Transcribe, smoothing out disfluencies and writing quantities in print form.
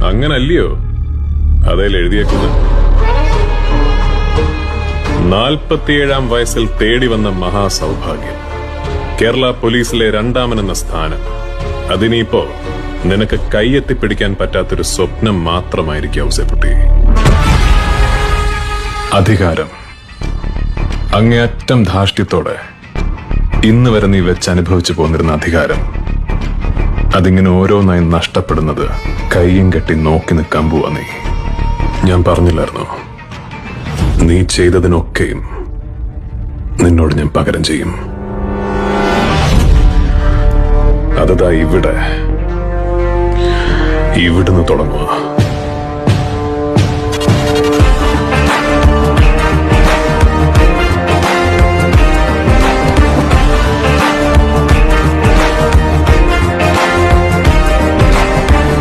അങ്ങനല്ലയോ അതിൽ എഴുതിയേക്കുന്നത്? 47-ാം വയസ്സിൽ തേടി വന്ന മഹാസൗഭാഗ്യം, കേരള പോലീസിലെ രണ്ടാമനെന്ന സ്ഥാനം. അതിനിപ്പോ നിനക്ക് കൈയെത്തിപ്പിടിക്കാൻ പറ്റാത്തൊരു സ്വപ്നം മാത്രമായിരിക്കും ഔസേപ്പുട്ടി. അധികാരം, അങ്ങേയറ്റം ധാർഷ്ട്യത്തോടെ ഇന്ന് വരെ നീ വെച്ചനുഭവിച്ചു പോന്നിരുന്ന അധികാരം, അതിങ്ങനെ ഓരോന്നായി നഷ്ടപ്പെടുന്നത് കൈയും കെട്ടി നോക്കി നിൽക്കാൻ പോവാ നീ. ഞാൻ പറഞ്ഞില്ലായിരുന്നോ, നീ ചെയ്തതിനൊക്കെയും നിന്നോട് ഞാൻ പകരം ചെയ്യും. അതതാ ഇവിടുന്ന് തുടങ്ങുക.